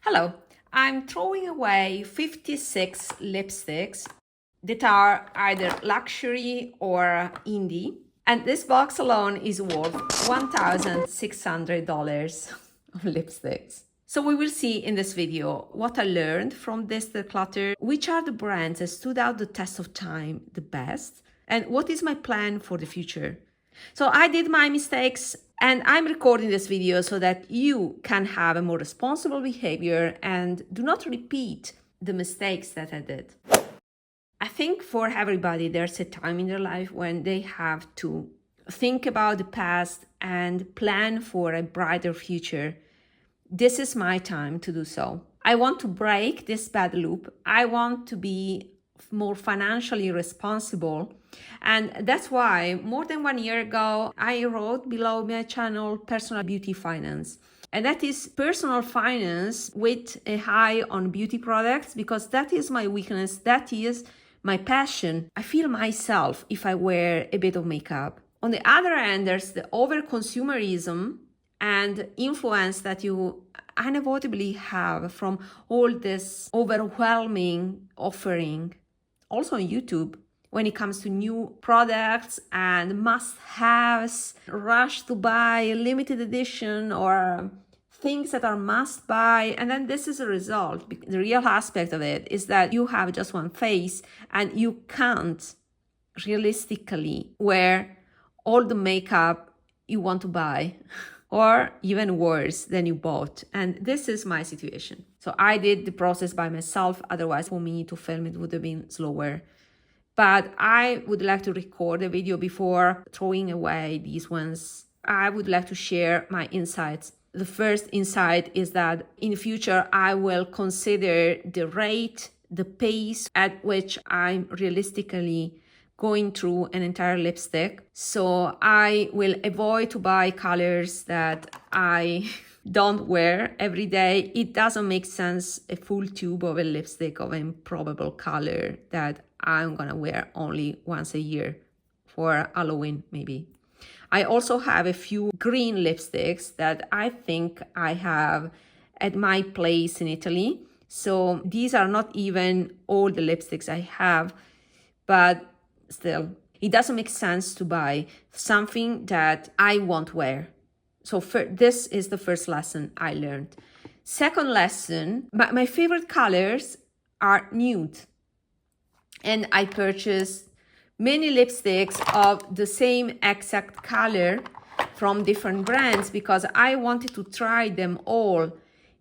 Hello, I'm throwing away 56 lipsticks that are either luxury or indie, and this box alone is worth $1,600 of lipsticks. So we will see in this video what I learned from this declutter, which are the brands that stood out the test of time the best, and what is my plan for the future. So I did my mistakes and I'm recording this video so that you can have a more responsible behavior and do not repeat the mistakes that I did. I think for everybody, there's a time in their life when they have to think about the past and plan for a brighter future. This is my time to do so. I want to break this bad loop. I want to be more financially responsible. And that's why more than 1 year ago, I wrote below my channel Personal Beauty Finance. And that is personal finance with a high on beauty products, because that is my weakness. That is my passion. I feel myself if I wear a bit of makeup. On the other hand, there's the over-consumerism and influence that you unavoidably have from all this overwhelming offering, also on YouTube, when it comes to new products and must-haves, rush to buy, limited edition, or things that are must-buy. And then this is a result. The real aspect of it is that you have just one face and you can't realistically wear all the makeup you want to buy. Or even worse than you bought. And this is my situation. So I did the process by myself. Otherwise, for me to film it would have been slower. But I would like to record a video before throwing away these ones. I would like to share my insights. The first insight is that in the future, I will consider the rate, the pace at which I'm realistically going through an entire lipstick. So I will avoid to buy colors that I don't wear every day. It doesn't make sense a full tube of a lipstick of an improbable color that I'm gonna wear only once a year for Halloween maybe. I also have a few green lipsticks that I think I have at my place in Italy. So these are not even all the lipsticks I have, but still, it doesn't make sense to buy something that I won't wear. So this is the first lesson I learned. Second lesson, my favorite colors are nude. And I purchased many lipsticks of the same exact color from different brands because I wanted to try them all.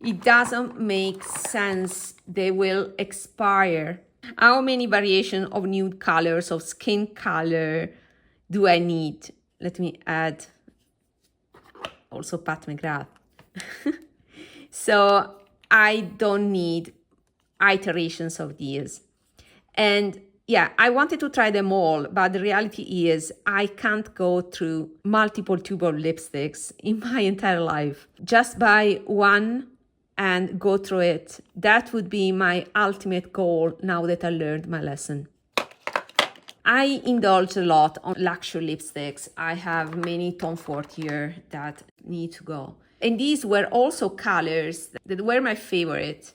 It doesn't make sense. They will expire. How many variations of nude colors, of skin color do I need? Let me add also Pat McGrath. So I don't need iterations of these. And yeah, I wanted to try them all, but the reality is I can't go through multiple tubes of lipsticks in my entire life. Just buy one and go through it. That would be my ultimate goal now that I learned my lesson. I indulge a lot on luxury lipsticks. I have many Tom Ford here that need to go. And these were also colors that were my favorite.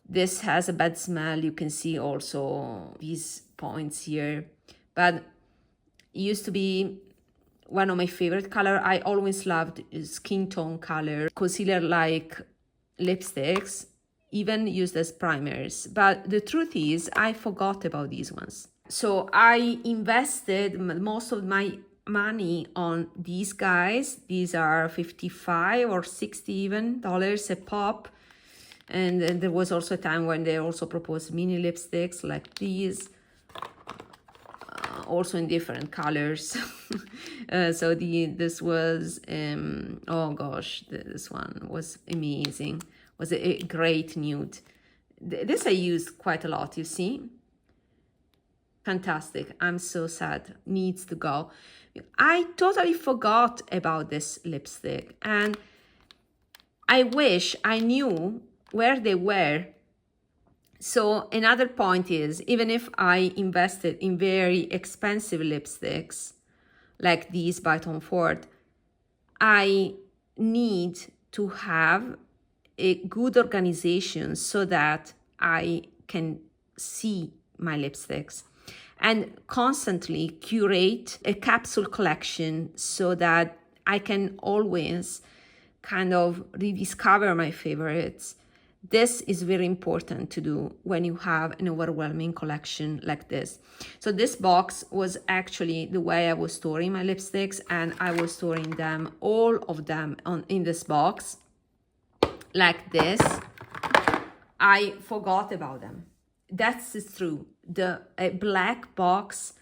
This has a bad smell. You can see also these points here. But it used to be one of my favorite color. I always loved skin tone color, concealer-like lipsticks, even used as primers. But the truth is, I forgot about these ones. So I invested most of my money on these guys. These are $55 or $60 even dollars a pop. And then there was also a time when they also proposed mini lipsticks like these, also in different colors. So this was, oh gosh, this one was amazing. Was a great nude. This I used quite a lot, you see. Fantastic. I'm so sad. Needs to go. I totally forgot about this lipstick and I wish I knew where they were. So another point is, even if I invested in very expensive lipsticks like these by Tom Ford, I need to have a good organization so that I can see my lipsticks, and constantly curate a capsule collection so that I can always kind of rediscover my favorites. This is very important to do when you have an overwhelming collection like this. So this box was actually the way I was storing my lipsticks, and I was storing them, all of them, in this box like this. I forgot about them. That's true. A black box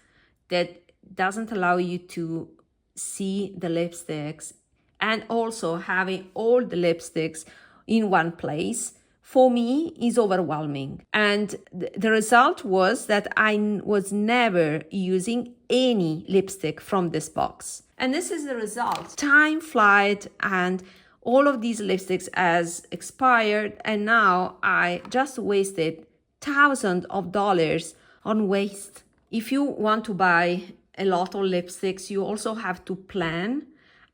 that doesn't allow you to see the lipsticks, and also having all the lipsticks in one place, for me is overwhelming. And the result was that I was never using any lipstick from this box. And this is the result. Time flies, and all of these lipsticks has expired, and now I just wasted thousands of dollars on waste. If you want to buy a lot of lipsticks, you also have to plan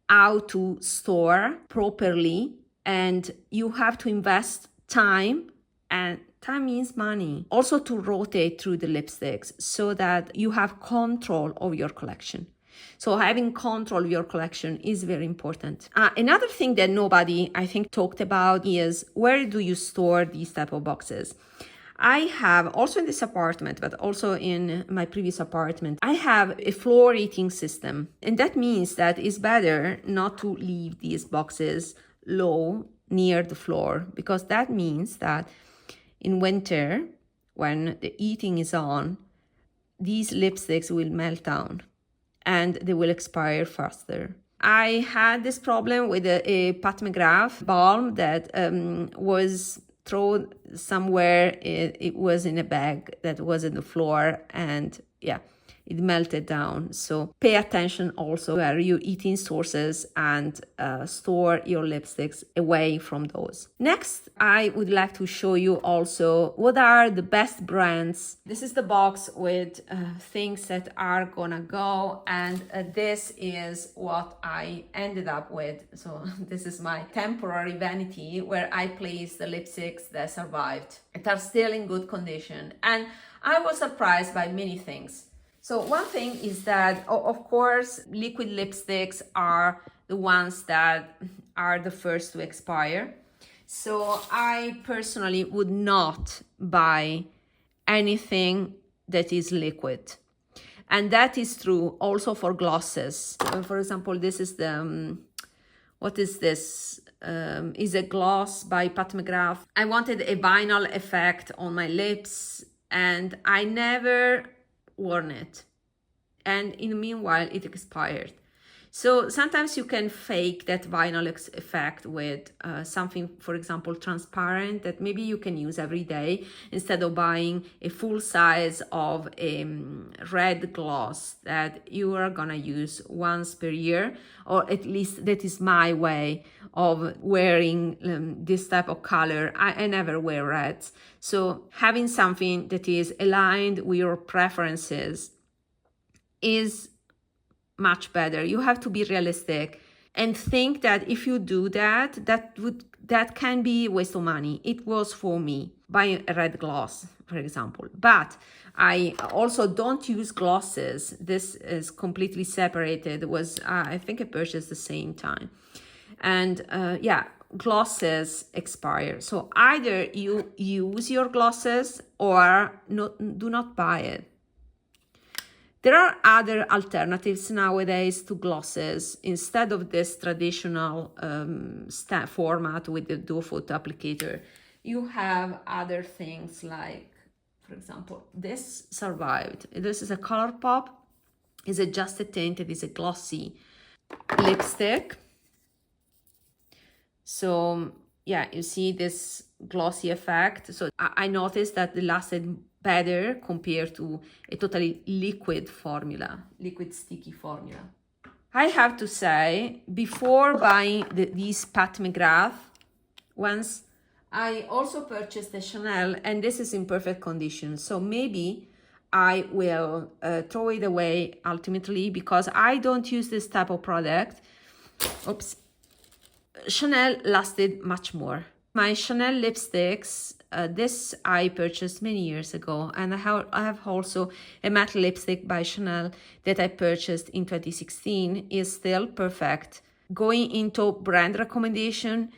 how to store properly, and you have to invest time, and time means money. Also to rotate through the lipsticks so that you have control of your collection. So having control of your collection is very important. Another thing that nobody, I think, talked about is, where do you store these type of boxes? I have, also in this apartment, but also in my previous apartment, I have a floor heating system. And that means that it's better not to leave these boxes low near the floor, because that means that in winter, when the heating is on, these lipsticks will melt down and they will expire faster. I had this problem with a Pat McGrath balm that was thrown somewhere. It was in a bag that was on the floor, and yeah, it melted down. So pay attention also where you eating sources, and store your lipsticks away from those. Next, I would like to show you also what are the best brands. This is the box with things that are gonna go, and this is what I ended up with. So this is my temporary vanity where I placed the lipsticks that survived and are still in good condition. And I was surprised by many things. So one thing is that, of course, liquid lipsticks are the ones that are the first to expire. So I personally would not buy anything that is liquid. And that is true also for glosses. For example, this is the, what is this? Is a gloss by Pat McGrath. I wanted a vinyl effect on my lips, and I never worn it, and in the meanwhile it expired. So sometimes you can fake that vinyl effect with something, for example, transparent, that maybe you can use every day instead of buying a full size of a red gloss that you are gonna use once per year, or at least that is my way of wearing this type of color. I never wear reds. So having something that is aligned with your preferences is much better. You have to be realistic and think that if you do that, that can be a waste of money. It was for me, buying a red gloss, for example. But I also don't use glosses. This is completely separated. It was, I think I purchased the same time. And yeah, glosses expire. So either you use your glosses or do not buy it. There are other alternatives nowadays to glosses. Instead of this traditional format with the dual photo applicator, you have other things like, for example, this survived. This is a ColourPop. It's a just a tint. It is a glossy lipstick. So yeah, you see this glossy effect. So I noticed that it lasted better compared to a totally liquid formula, liquid sticky formula. I have to say, before buying these Pat McGrath ones, I also purchased a Chanel, and this is in perfect condition. So maybe I will throw it away ultimately, because I don't use this type of product. Oops. Chanel lasted much more. My Chanel lipsticks, this I purchased many years ago, and I have also a matte lipstick by Chanel that I purchased in 2016, is still perfect. Going into brand recommendation,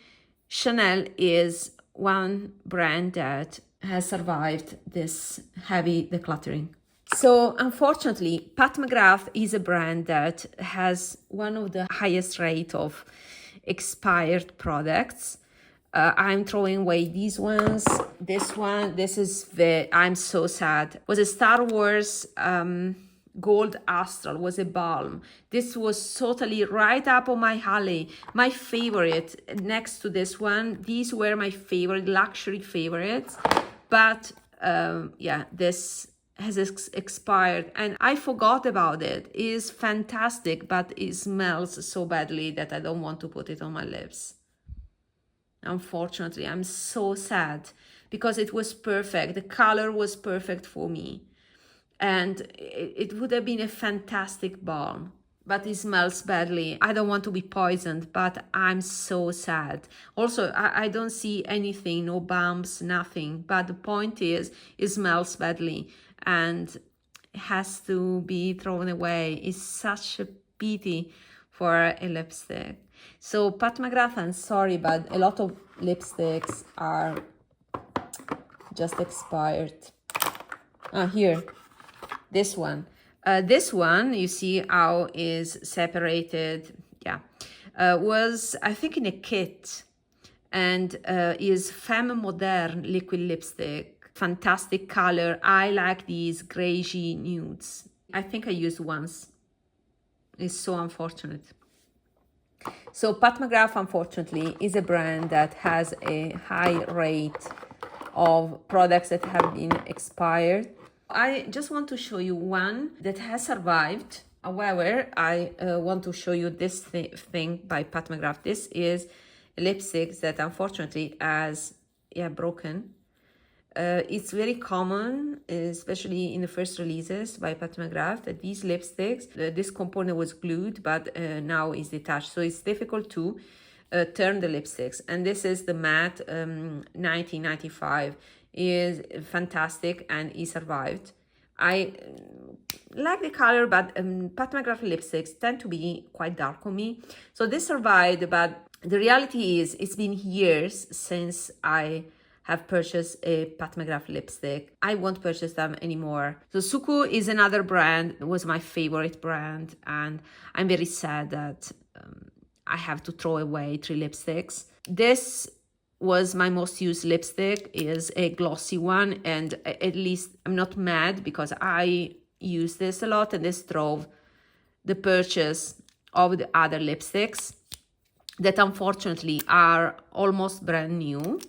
Chanel is one brand that has survived this heavy decluttering. So unfortunately, Pat McGrath is a brand that has one of the highest rate of expired products. I'm throwing away these ones. This one, I'm so sad. It was a Star Wars Gold Astral, was a balm. This was totally right up on my alley. My favorite next to this one. These were my favorite, luxury favorites. But yeah, this has expired and I forgot about it. It is fantastic, but it smells so badly that I don't want to put it on my lips. Unfortunately, I'm so sad because it was perfect. The color was perfect for me. And it would have been a fantastic balm, but it smells badly. I don't want to be poisoned, but I'm so sad. Also, I don't see anything, no bumps, nothing. But the point is, it smells badly and has to be thrown away. It's such a pity for a lipstick. So Pat McGrath, I'm sorry, but a lot of lipsticks are just expired. Here, this one. This one, you see how is separated. Yeah, was I think in a kit, and is Femme Moderne liquid lipstick. Fantastic color. I like these greyish nudes. I think I used once. It's so unfortunate. So Pat McGrath, unfortunately, is a brand that has a high rate of products that have been expired. I just want to show you one that has survived. However, I want to show you this thing by Pat McGrath. This is a lipstick that unfortunately has broken. It's very common, especially in the first releases by Pat McGrath, that these lipsticks, this component was glued, but now is detached. So it's difficult to turn the lipsticks. And this is the matte 1995. Is fantastic and it survived. I like the color, but Pat McGrath lipsticks tend to be quite dark on me. So this survived, but the reality is it's been years since I have purchased a Pat McGrath lipstick. I won't purchase them anymore. So Suqqu is another brand. It was my favorite brand, and I'm very sad that I have to throw away 3 lipsticks. This was my most used lipstick, is a glossy one, and at least I'm not mad because I use this a lot, and this drove the purchase of the other lipsticks that unfortunately are almost brand new,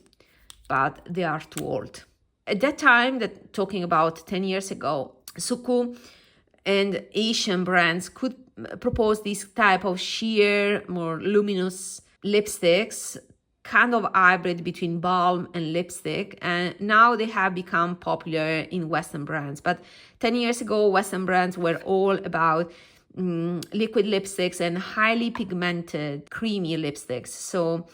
but they are too old. At that time, talking about 10 years ago, Suqqu and Asian brands could propose this type of sheer, more luminous lipsticks, kind of hybrid between balm and lipstick, and now they have become popular in Western brands. But 10 years ago, Western brands were all about liquid lipsticks and highly pigmented, creamy lipsticks. So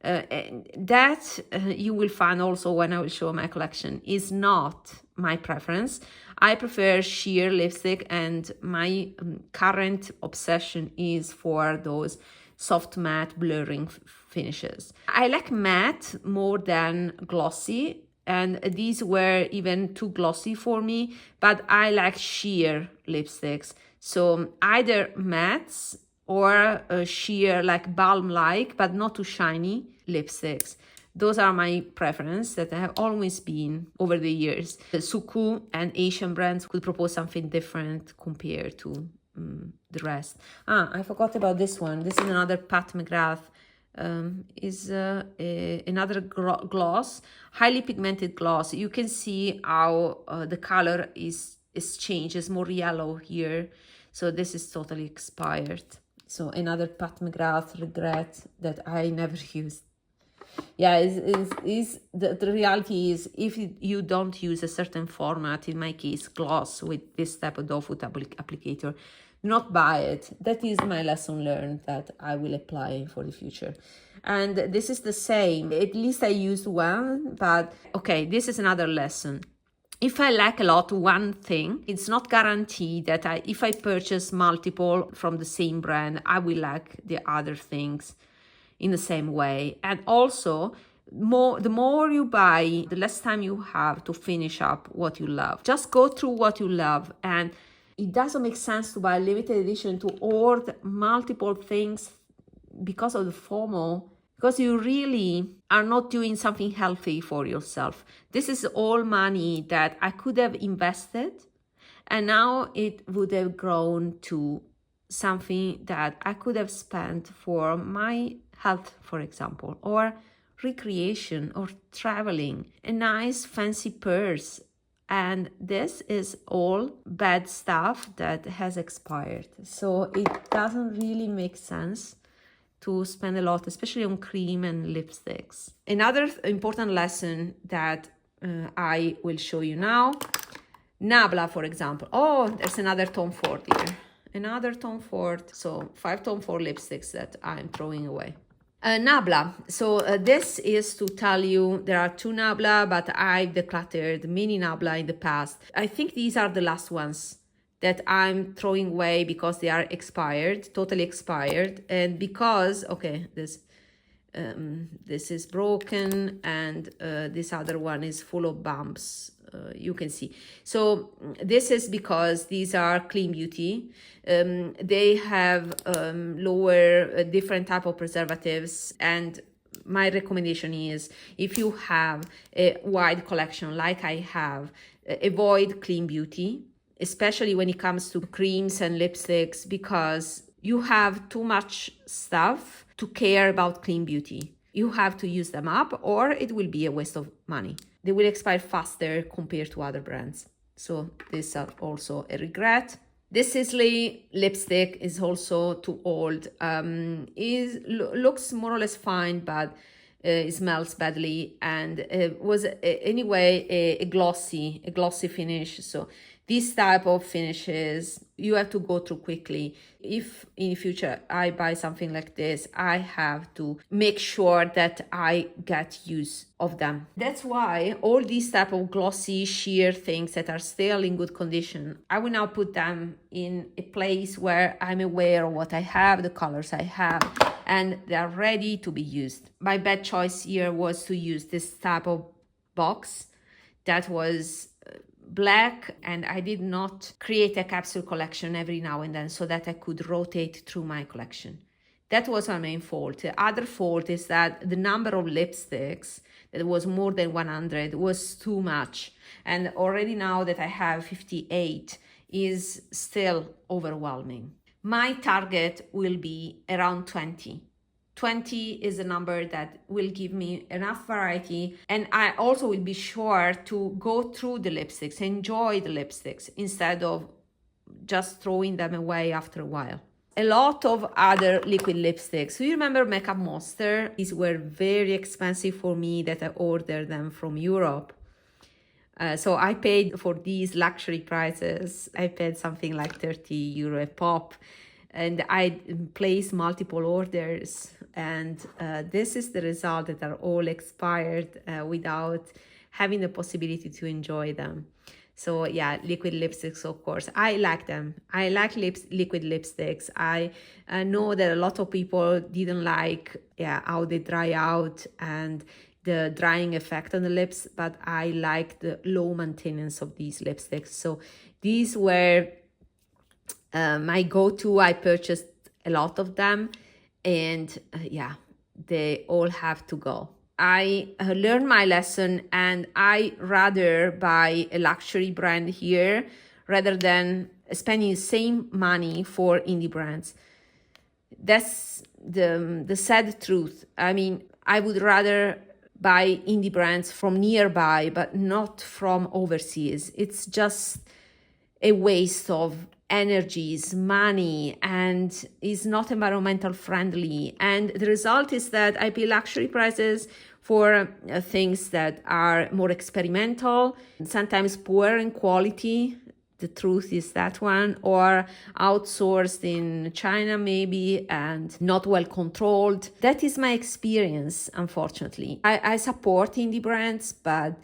that you will find also when I will show my collection is not my preference. I prefer sheer lipstick, and my current obsession is for those soft matte blurring finishes. I like matte more than glossy, and these were even too glossy for me, but I like sheer lipsticks. So either mattes or sheer, like balm-like, but not too shiny lipsticks. Those are my preference that have always been over the years. The Suqqu and Asian brands could propose something different compared to the rest. I forgot about this one. This is another Pat McGrath. Is another gloss, highly pigmented gloss. You can see how the color is changed. It's more yellow here. So this is totally expired. So another Pat McGrath regret that I never used. Yeah, the reality is, if you don't use a certain format, in my case gloss with this type of doe foot applicator, not buy it. That is my lesson learned that I will apply for the future. And this is the same. At least I used one, but okay, this is another lesson. If I like a lot one thing, it's not guaranteed that if I purchase multiple from the same brand, I will like the other things in the same way. And also, the more you buy, the less time you have to finish up what you love. Just go through what you love, and it doesn't make sense to buy a limited edition to order multiple things because of the FOMO, because you really are not doing something healthy for yourself. This is all money that I could have invested, and now it would have grown to something that I could have spent for my health, for example, or recreation, or traveling, a nice fancy purse. And this is all bad stuff that has expired. So it doesn't really make sense to spend a lot, especially on cream and lipsticks. Another important lesson that I will show you now, Nabla, for example. Oh, there's another Tom Ford here. Another Tom Ford. So 5 Tom Ford lipsticks that I'm throwing away. Nabla. So this is to tell you there are 2 Nabla, but I've decluttered mini Nabla in the past. I think these are the last ones that I'm throwing away because they are expired, totally expired. And because, okay, this is broken, and this other one is full of bumps. You can see. So this is because these are clean beauty. They have lower, different type of preservatives, and my recommendation is, if you have a wide collection like I have, avoid clean beauty, especially when it comes to creams and lipsticks, because you have too much stuff to care about clean beauty. You have to use them up, or it will be a waste of money. They will expire faster compared to other brands. So this is also a regret. This Sisley lipstick is also too old. Looks more or less fine, but it smells badly, and it was anyway a glossy finish. So this type of finishes you have to go through quickly. If in the future I buy something like this, I have to make sure that I get use of them. That's why all these type of glossy sheer things that are still in good condition, I will now put them in a place where I'm aware of what I have, the colors I have, and they are ready to be used. My bad choice here was to use this type of box that was black, and I did not create a capsule collection every now and then so that I could rotate through my collection. That was my main fault. The other fault is that the number of lipsticks, that was more than 100, was too much. And already now that I have 58 is still overwhelming. My target will be around 20. 20 is a number that will give me enough variety, and I also will be sure to go through the lipsticks, enjoy the lipsticks, instead of just throwing them away after a while. A lot of other liquid lipsticks. So you remember Makeup Monster? These were very expensive for me that I ordered them from Europe. So I paid for these luxury prices. I paid something like 30 euro a pop. And I placed multiple orders, and this is the result, that are all expired without having the possibility to enjoy them. So yeah, liquid lipsticks, of course, I like them. I like liquid lipsticks. I know that a lot of people didn't like how they dry out and the drying effect on the lips, but I like the low maintenance of these lipsticks. So these were my go-to. I purchased a lot of them, and they all have to go. I learned my lesson, and I rather buy a luxury brand here rather than spending the same money for indie brands. That's the sad truth. I mean, I would rather buy indie brands from nearby, but not from overseas. It's just a waste of energies, money, and is not environmental friendly. And the result is that I pay luxury prices for things that are more experimental, sometimes poor in quality, the truth is that one, or outsourced in China maybe and not well controlled. That is my experience, unfortunately. I support indie brands, but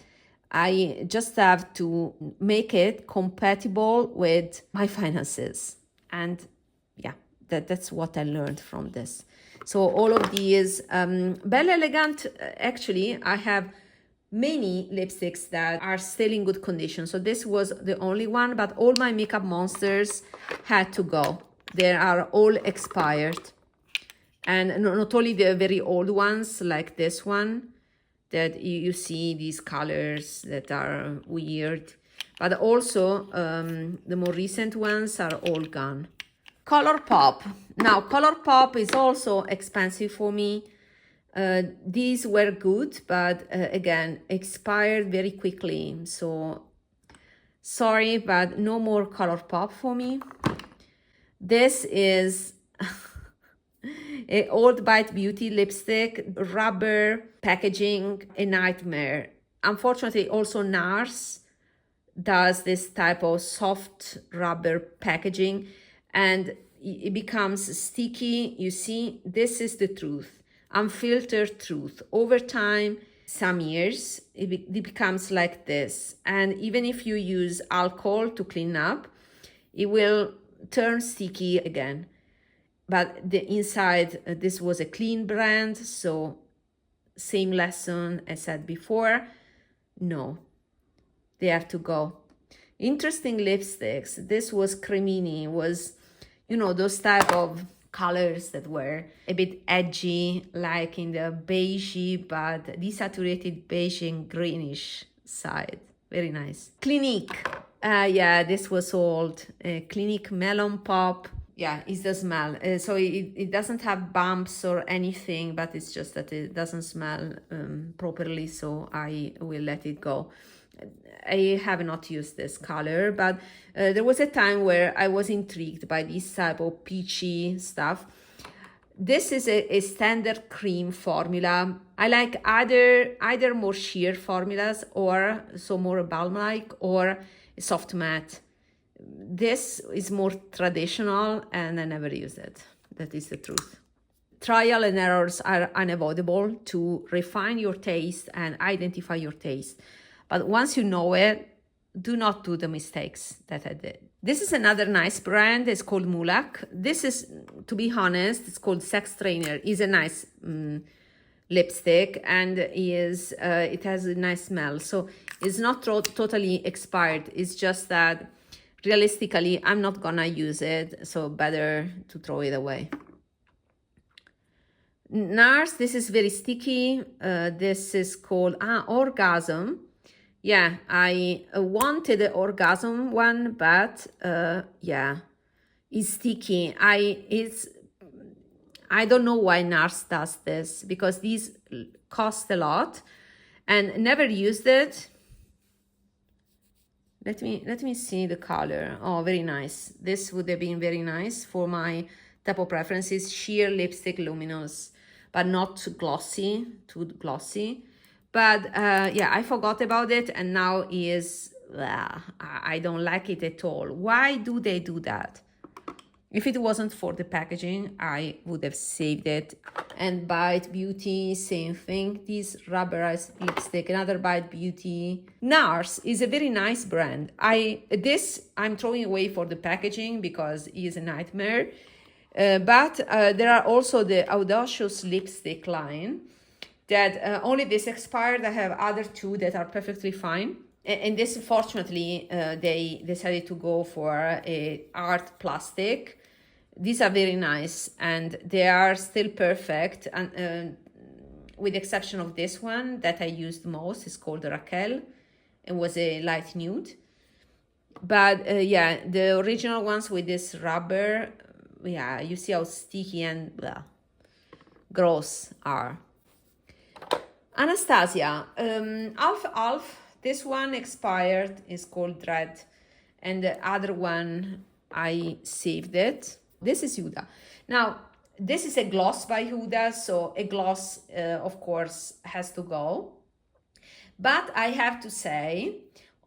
I just have to make it compatible with my finances. And yeah, that's what I learned from this. So all of these, Belle Elegant, actually, I have many lipsticks that are still in good condition. So this was the only one, but all my Makeup Monsters had to go. They are all expired. And not only the very old ones, like this one, that you see these colors that are weird, but also the more recent ones are all gone. ColourPop. Now, ColourPop is also expensive for me. These were good, but again, expired very quickly. So sorry, but no more ColourPop for me. This is a Old Bite Beauty lipstick, rubber packaging, a nightmare. Unfortunately, also NARS does this type of soft rubber packaging and it becomes sticky. You see, this is the truth. Unfiltered truth. Over time, some years, it becomes like this. And even if you use alcohol to clean up, it will turn sticky again. But the inside, this was a clean brand, so same lesson as said before. No, they have to go. Interesting lipsticks. This was Cremini, was, you know, those type of colors that were a bit edgy, like in the beigey, but desaturated beige and greenish side. Very nice. Clinique. Yeah, this was old. Clinique Melon Pop. Yeah, it's the smell. So it doesn't have bumps or anything, but it's just that it doesn't smell properly, so I will let it go. I have not used this color, but there was a time where I was intrigued by this type of peachy stuff. This is a standard cream formula. I like either more sheer formulas or so more balm-like or soft matte. This is more traditional and I never use it. That is the truth. Trial and errors are unavoidable to refine your taste and identify your taste. But once you know it, do not do the mistakes that I did. This is another nice brand. It's called Mulak. This is, to be honest, it's called Sex Trainer. It's a nice lipstick and it has a nice smell. So it's not totally expired. It's just that realistically, I'm not gonna use it. So better to throw it away. NARS, this is very sticky. This is called Orgasm. Yeah, I wanted the Orgasm one, but yeah, it's sticky. I don't know why NARS does this, because these cost a lot and never used it. Let me see the color. Oh, very nice. This would have been very nice for my type of preferences. Sheer lipstick, luminous, but not glossy, too glossy. But yeah, I forgot about it and now I don't like it at all. Why do they do that? If it wasn't for the packaging, I would have saved it. And Bite Beauty, same thing. This rubberized lipstick, another Bite Beauty. NARS is a very nice brand. I'm throwing away for the packaging because it is a nightmare. But there are also the Audacious lipstick line that only this expired. I have other two that are perfectly fine. And this, fortunately, they decided to go for a art plastic. These are very nice and they are still perfect. And with the exception of this one that I used most, it's called Raquel. It was a light nude. But yeah, the original ones with this rubber, yeah, you see how sticky and gross are. Anastasia, Alf, this one expired, is called Dread, and the other one, I saved it. This is Huda. Now, this is a gloss by Huda, so a gloss, of course, has to go. But I have to say,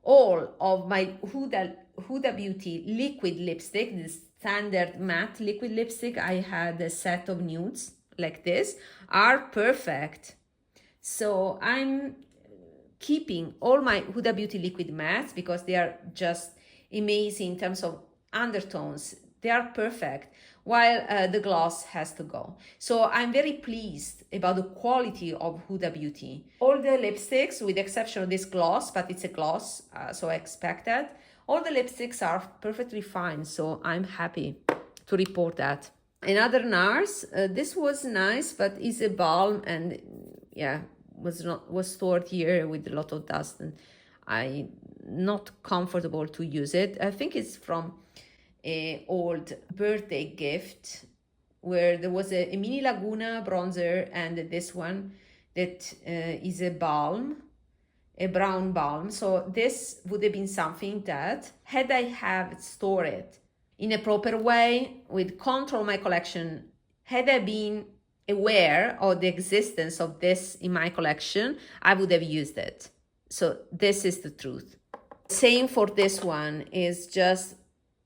all of my Huda Huda Beauty liquid lipstick, the standard matte liquid lipstick. I had a set of nudes like this, are perfect. So I'm keeping all my Huda Beauty liquid mattes because they are just amazing in terms of undertones. They are perfect, while the gloss has to go. So I'm very pleased about the quality of Huda Beauty. All the lipsticks, with the exception of this gloss, but it's a gloss, so I expected, all the lipsticks are perfectly fine. So I'm happy to report that. Another NARS, this was nice, but it's a balm, and yeah, was stored here with a lot of dust, and I not comfortable to use it. I think it's from a old birthday gift where there was a mini Laguna bronzer and this one that is a balm, a brown balm. So this would have been something that, had I have stored it in a proper way with control my collection, had I been aware of the existence of this in my collection, I would have used it. So this is the truth. Same for this one, is just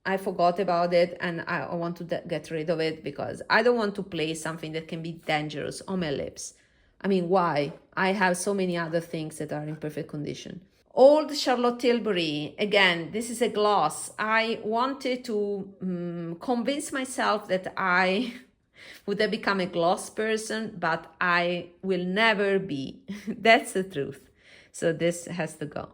I forgot about it and I want to get rid of it because I don't want to place something that can be dangerous on my lips. I mean, why? I have so many other things that are in perfect condition. Old Charlotte Tilbury, again, this is a gloss. I wanted to convince myself that I would have become a gloss person, but I will never be. That's the truth. So this has to go.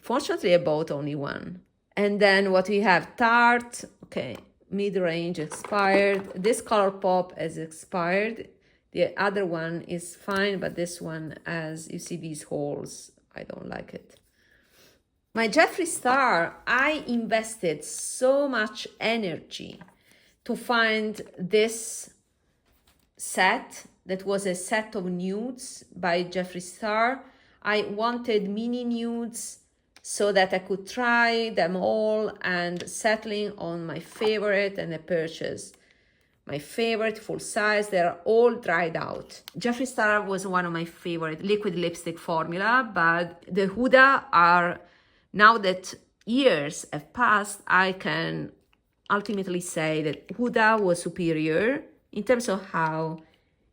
Fortunately, I bought only one. And then what we have, Tarte, okay, mid-range expired. This Color Pop has expired. The other one is fine, but this one, as you see these holes, I don't like it. My Jeffree Star, I invested so much energy to find this set that was a set of nudes by Jeffree Star. I wanted mini nudes so that I could try them all and settling on my favorite and a purchase. My favorite full size, they're all dried out. Jeffree Star was one of my favorite liquid lipstick formula, but the Huda are, now that years have passed, I can ultimately say that Huda was superior in terms of how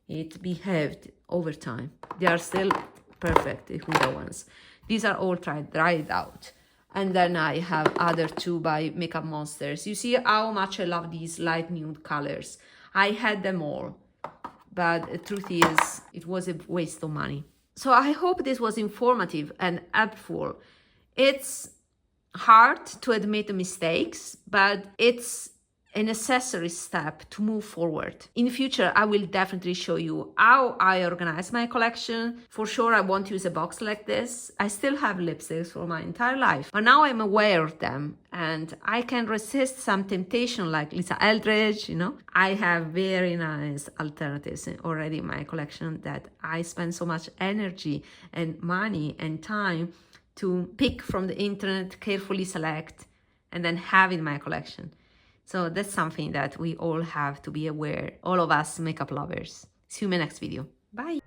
it behaved over time. They are still perfect, the Huda ones. These are all dried out. And then I have other two by Makeup Monsters. You see how much I love these light nude colors. I had them all, but the truth is it was a waste of money. So I hope this was informative and helpful. It's hard to admit mistakes, but it's a necessary step to move forward. In the future, I will definitely show you how I organize my collection. For sure, I won't use a box like this. I still have lipsticks for my entire life, but now I'm aware of them and I can resist some temptation like Lisa Eldridge, you know. I have very nice alternatives already in my collection that I spend so much energy and money and time to pick from the internet, carefully select, and then have in my collection. So that's something that we all have to be aware, all of us makeup lovers. See you in my next video. Bye.